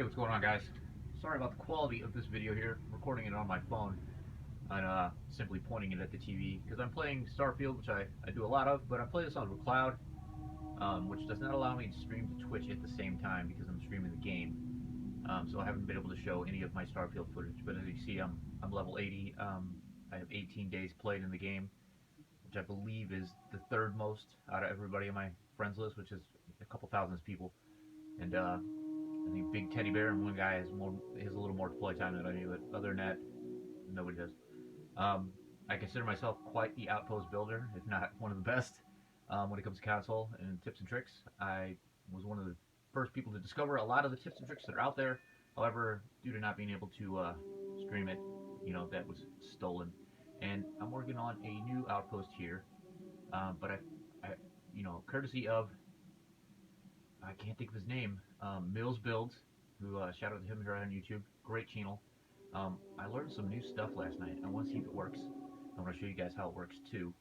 Hey, what's going on, guys? Sorry about the quality of this video here. I'm recording it on my phone and simply pointing it at the TV because I'm playing Starfield, which I do a lot of, but I play this on cloud, which does not allow me to stream to Twitch at the same time because I'm streaming the game. So I haven't been able to show any of my Starfield footage. But as you see, I'm level 80. I have 18 days played in the game, which I believe is the third most out of everybody on my friends list, which is a couple thousand people. And I think Big Teddy Bear and one guy has a little more play time than I do, but other than that, nobody does. Um, I consider myself quite the outpost builder, if not one of the best, when it comes to console and tips and tricks. I was one of the first people to discover a lot of the tips and tricks that are out there. However, due to not being able to stream it, that was stolen. And I'm working on a new outpost here, but courtesy of I can't think of his name. Mills Builds, who shout out to him here on YouTube. Great channel. I learned some new stuff last night. I want to see if it works. I want to show you guys how it works too,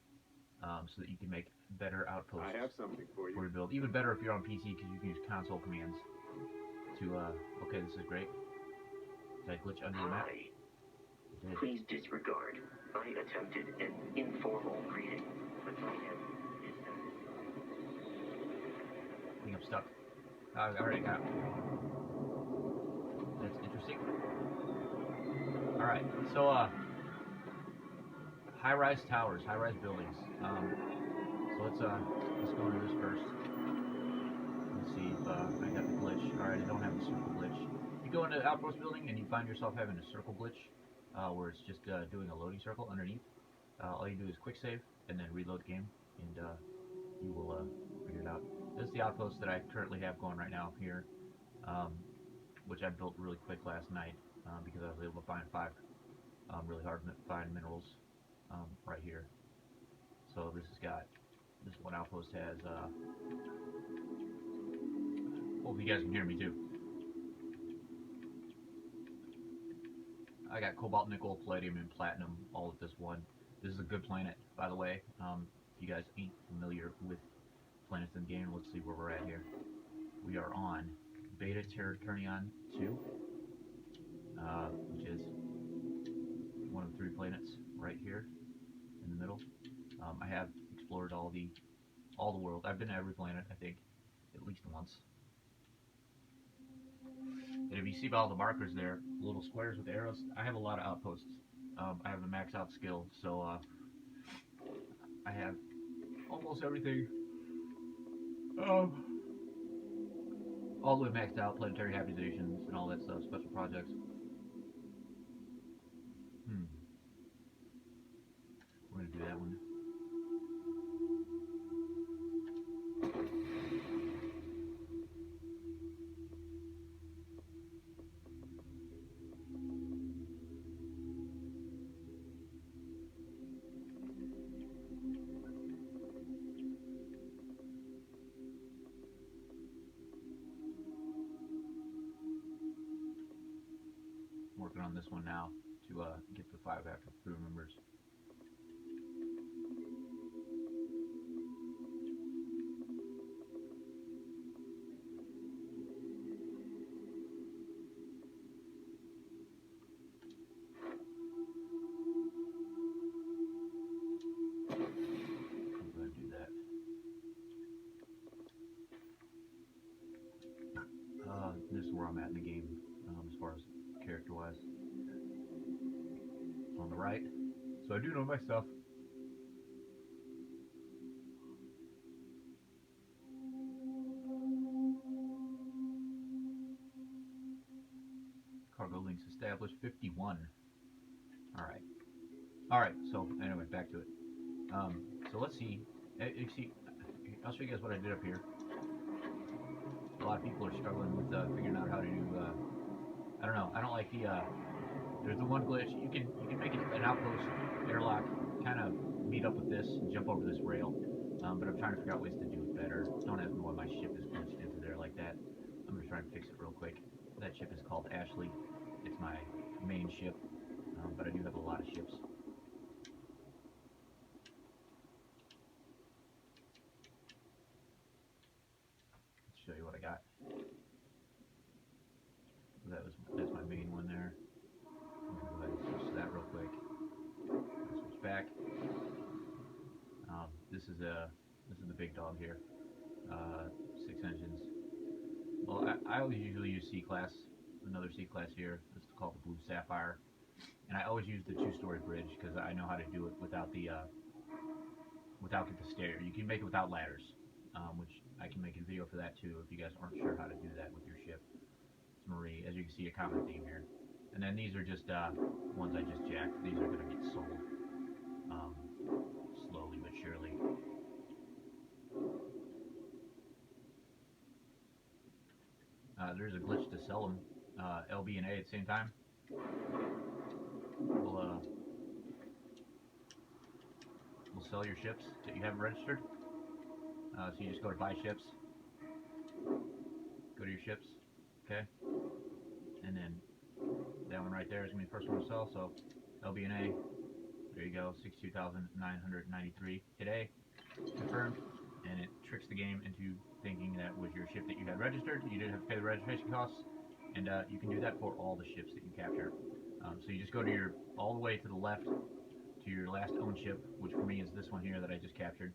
so that you can make better outposts. I have something for you. For your build. Even better if you're on PC because you can use console commands to. Okay, this is great. Did I glitch under the map? Please disregard. I attempted an informal greeting, but my head is I think I'm stuck. I already got it. That's interesting. Alright, so high-rise towers, high-rise buildings. So let's go into this first. Let's see if I got the glitch. Alright, I don't have the circle glitch. If you go into Outpost Building and you find yourself having a circle glitch, where it's just doing a loading circle underneath, all you do is quick save and then reload the game, and you will figure it out. This is the outpost that I currently have going right now here, which I built really quick last night because I was able to find 5 really hard to find minerals right here. So this one outpost has, hope you guys can hear me too. I got cobalt, nickel, palladium, and platinum all at this one. This is a good planet, by the way. If you guys ain't familiar with planets in the game, let's see where we're at here. We are on Beta Terraturnion 2, which is one of the 3 planets right here in the middle. I have explored all the world. I've been to every planet, I think, at least once. And if you see all the markers there, little squares with arrows, I have a lot of outposts. I have the max out skill, so I have almost everything. All the way maxed out, planetary habitations and all that stuff, special projects. We're gonna do that one. Working on this one now to get the 5 active crew members. I'm going to do that. This is where I'm at in the game as far as character-wise. On the right. So I do know my stuff. Cargo links established 51. Alright. Alright, so anyway, back to it. So let's see. You see, I'll show you guys what I did up here. A lot of people are struggling with figuring out how to do, I don't know, I don't like the, there's the one glitch. You can make an outpost airlock, kind of meet up with this and jump over this rail. But I'm trying to figure out ways to do it better. Don't ask me why my ship is glitched into there like that. I'm going to try and fix it real quick. That ship is called Ashley. It's my main ship, but I do have a lot of ships. Let's show you what I got. this is the big dog here. 6 engines. Well, I always usually use C-Class, another C-Class here. This is called the Blue Sapphire. And I always use the 2-story bridge because I know how to do it without the stair. You can make it without ladders, which I can make a video for that too if you guys aren't sure how to do that with your ship. It's Marie, as you can see, a common theme here. And then these are just ones I just jacked. These are going to get sold slowly but surely. There's a glitch to sell them LB and A at the same time. We'll sell your ships that you haven't registered. So you just go to buy ships. Go to your ships, okay? And then that one right there is going to be the first one to sell. So LB and A, there you go, 62,993 today, confirmed. And it tricks the game into thinking that was your ship that you had registered. You didn't have to pay the registration costs, and you can do that for all the ships that you capture. So you just go to all the way to the left to your last owned ship, which for me is this one here that I just captured.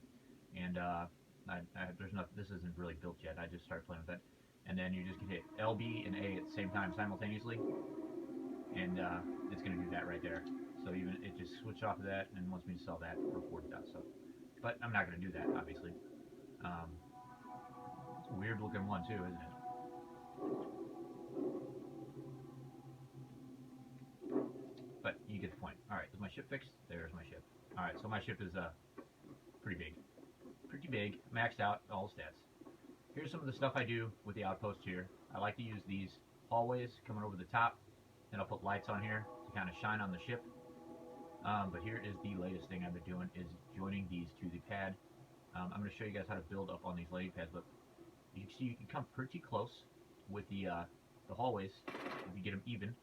And there's nothing. This isn't really built yet. I just started playing with that. And then you just can hit LB and A at the same time simultaneously, and it's going to do that right there. So even it just switched off of that and wants me to sell that for 40,000. So, but I'm not going to do that, obviously. It's a weird looking one too, isn't it? But you get the point. Alright, is my ship fixed? There's my ship. Alright, so my ship is pretty big. Pretty big, maxed out, all the stats. Here's some of the stuff I do with the outpost here. I like to use these hallways coming over the top, and I'll put lights on here to kind of shine on the ship. But here is the latest thing I've been doing, is joining these to the pad. I'm going to show you guys how to build up on these landing pads, but you can see you can come pretty close with the hallways if you get them even.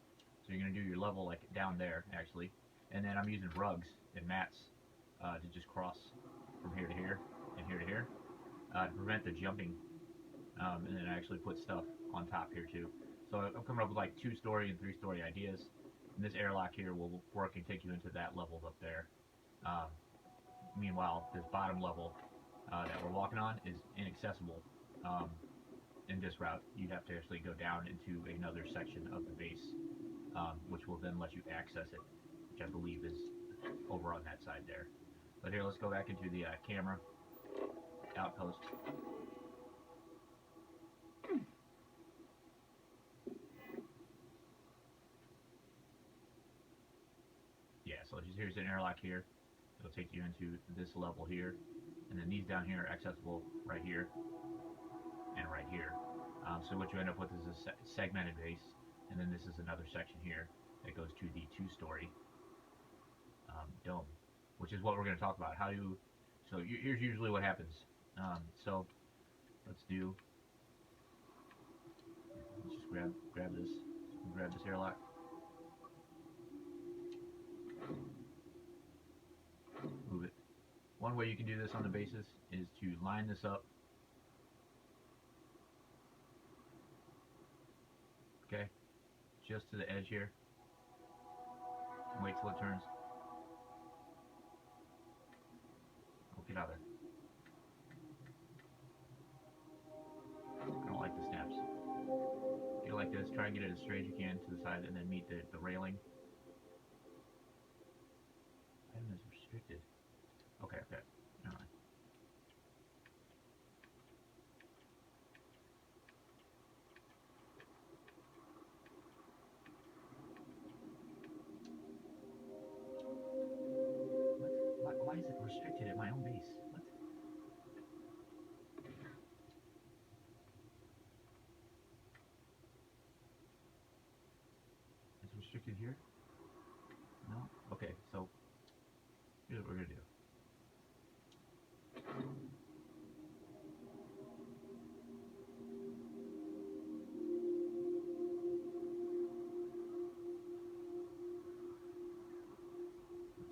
So you're going to do your level like down there, actually. And then I'm using rugs and mats to just cross from here to here and here to here to prevent the jumping. And then I actually put stuff on top here too. So I'm coming up with like 2-story and 3-story ideas. And this airlock here will work and take you into that level up there. Meanwhile, this bottom level that we're walking on is inaccessible. In this route, you'd have to actually go down into another section of the base, which will then let you access it, which I believe is over on that side there. But here, let's go back into the camera outpost. Yeah, so here's an airlock here. It'll take you into this level here, and then these down here are accessible right here and right here. So what you end up with is a segmented base, and then this is another section here that goes to the 2-story dome, which is what we're going to talk about. So here's usually what happens. So let's just grab this. Grab this airlock. Move it. One way you can do this on the bases is to line this up. Okay, just to the edge here. Wait till it turns. Oh, get out of there. I don't like the snaps. Get it like this. Try and get it as straight as you can to the side, and then meet the railing. Item is restricted. Okay, okay. Never mind. What? Why is it restricted at my own base? What? It's restricted here? No? Okay, so here's what we're gonna do.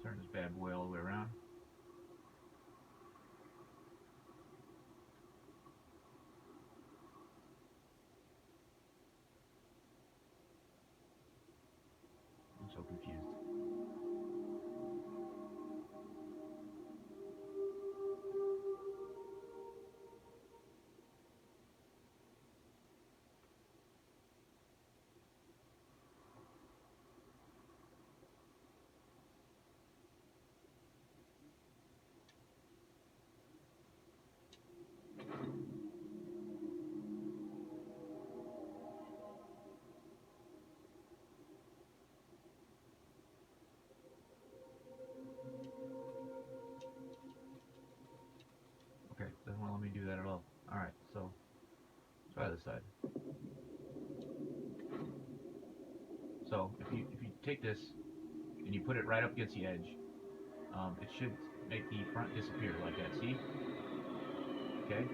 Turn this bad boy all the way around. I'm so confused. So if you take this and you put it right up against the edge, it should make the front disappear like that. See? Okay.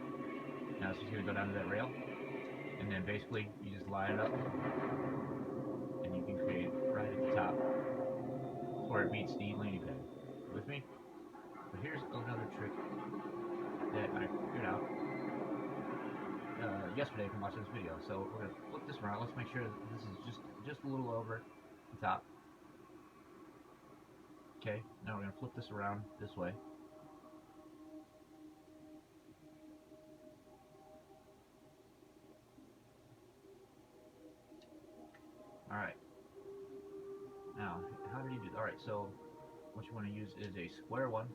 Now it's just gonna go down to that rail, and then basically you just line it up, and you can create right at the top where it meets the landing pad. With me? But here's another trick that I figured out yesterday from watching this video. So we're gonna flip this around. Let's make sure that this is just a little over the top. Okay, now we're gonna flip this around this way. Alright. Now, how do you do? Alright, so what you want to use is a square one.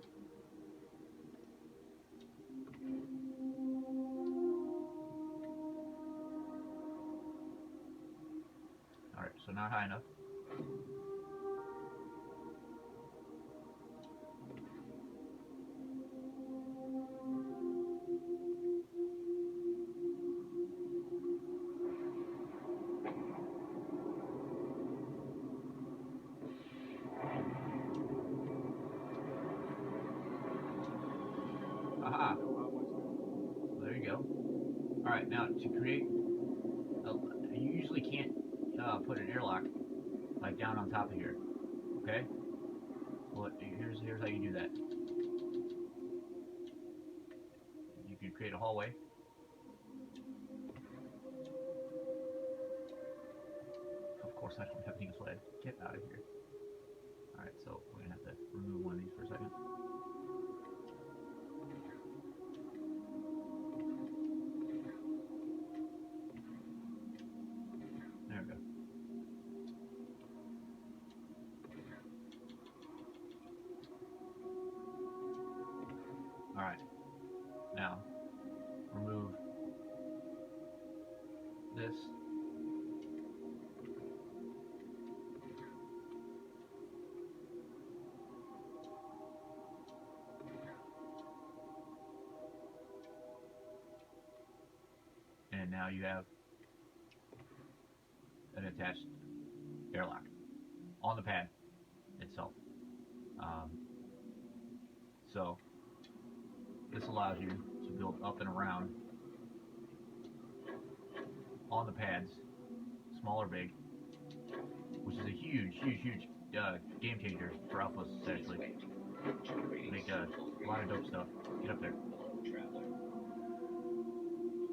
Alright, so not high enough. Aha! So there you go. Alright, now to create, you usually can't put an airlock like down on top of here. Okay? Well, here's how you do that. You can create a hallway. Of course, I don't have any sled. Get out of here. Alright, so we're gonna have to remove one of these for a second. There we go. Alright. Now, remove this. And now you have an attached airlock on the pad itself. So this allows you to build up and around on the pads, small or big, which is a huge game changer for Outposts, actually. Make a lot of dope stuff. Get up there.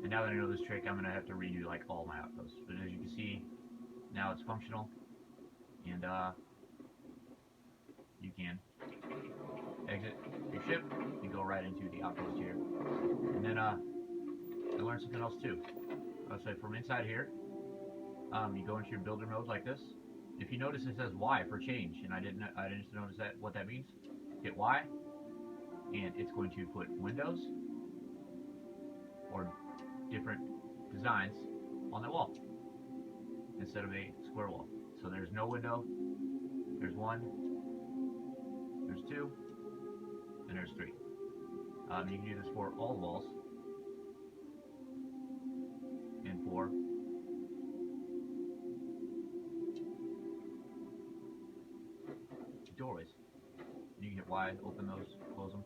And now that I know this trick, I'm going to have to redo like all my outposts. But as you can see, now it's functional, and you can exit your ship and go right into the outpost here. And then I learned something else too. So from inside here, you go into your builder mode like this. If you notice, it says Y for change, and I didn't notice what that means. Hit Y, and it's going to put windows or different designs on the wall instead of a square wall. So there's no window, there's one, there's two, and there's three. You can do this for all walls and for doorways. You can hit Y, open those, close them.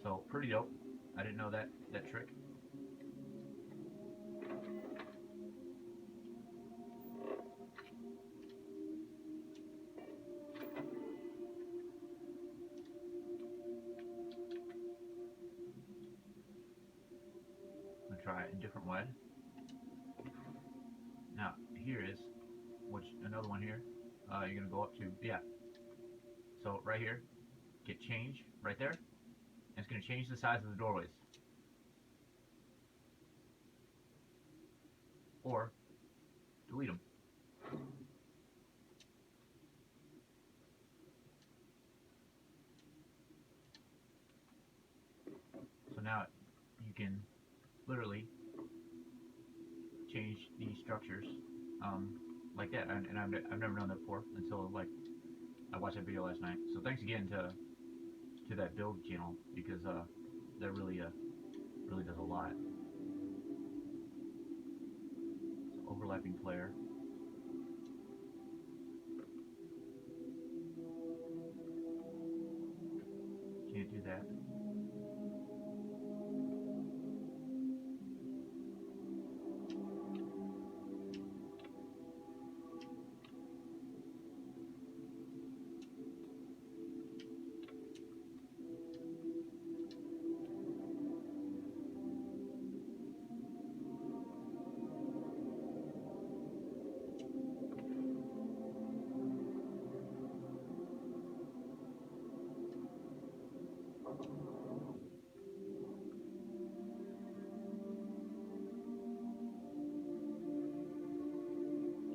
So pretty dope. I didn't know that trick. I'm gonna try it a different way. Now here is another one here. You're gonna go up to So right here, get change right there. And it's going to change the size of the doorways. Or delete them. So now you can literally change the structures like that, and I've never done that before until like I watched that video last night. So thanks again to that build channel, because that really does a lot. overlapping player. Can't do that.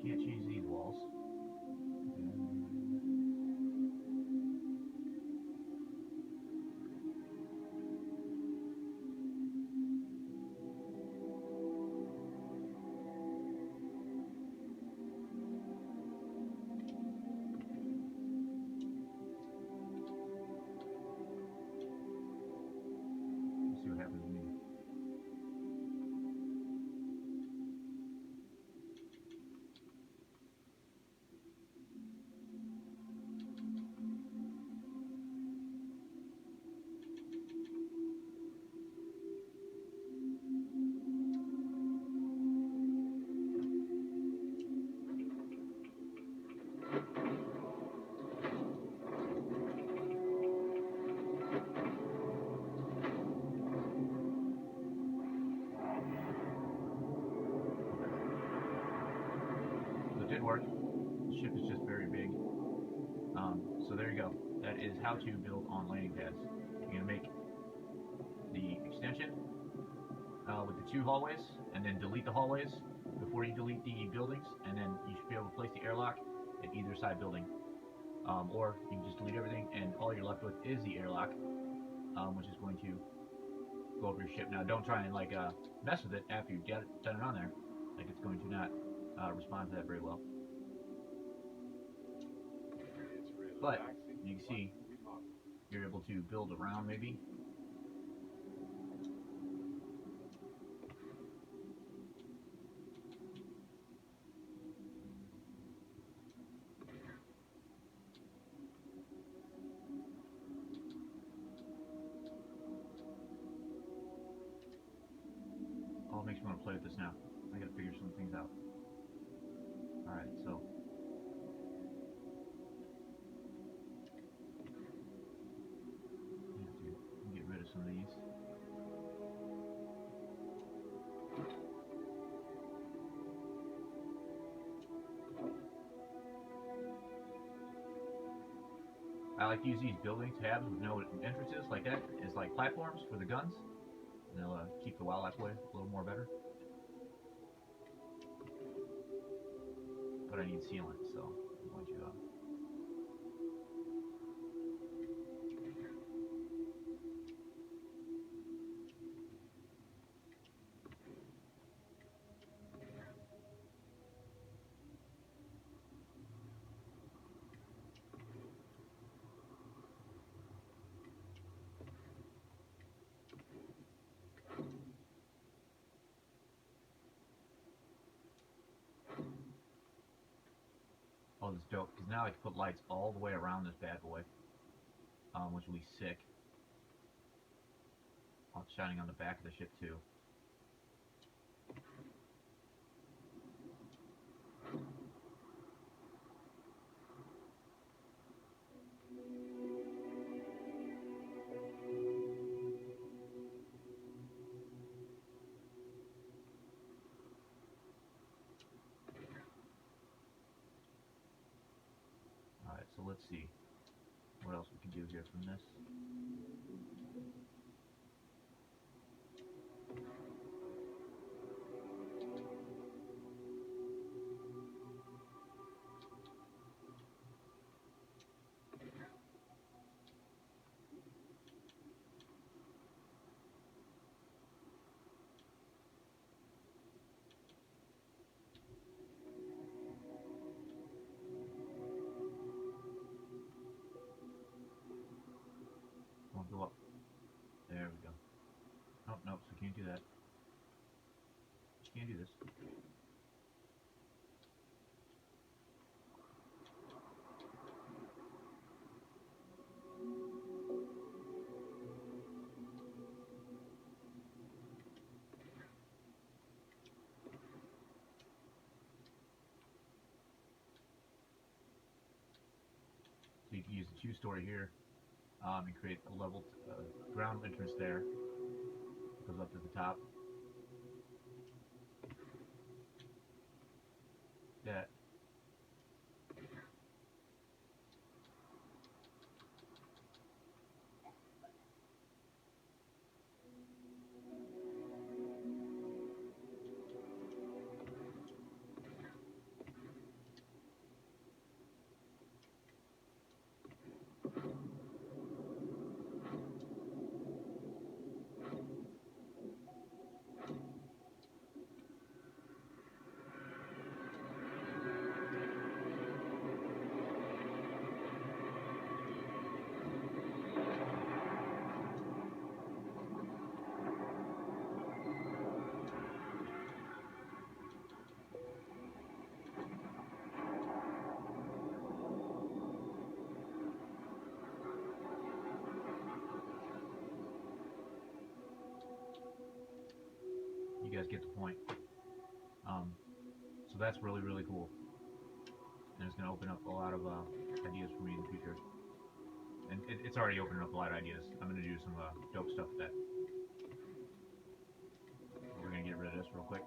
Can't change these walls. Let's see what happens to me. It did work. The ship is just very big. So there you go. That is how to build on landing pads. You're going to make the extension with the 2 hallways, and then delete the hallways before you delete the buildings, and then you should be able to place the airlock at either side building. Or you can just delete everything, and all you're left with is the airlock, which is going to go over your ship. Now, don't try and mess with it after you've done it on there. Like, it's going to not respond to that very well. But you can see you're able to build around maybe. Oh, it makes me want to play with this now. I gotta figure some things out. Alright, so get rid of some of these. I like to use these building tabs with no entrances like that as like platforms for the guns. And they'll keep the wildlife away a little more better. But I need sealant, so I'm going to oh, this is dope, because now I can put lights all the way around this bad boy, which will be sick. Oh, it's shining on the back of the ship too. Alright, so let's see what else we can do here from this. Won't go up. There we go. Nope, nope, so can't do that. You can't do this. use the 2-story here, and create a level ground entrance there. Goes up to the top. That. You guys get the point. So that's really, really cool. And it's going to open up a lot of ideas for me in the future. And it's already opening up a lot of ideas. I'm going to do some dope stuff with that. We're going to get rid of this real quick.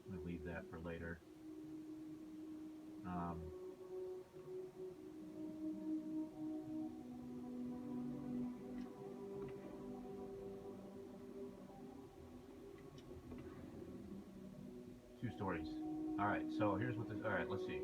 I'm going to leave that for later. Two stories. Alright, so here's what this... Alright, let's see.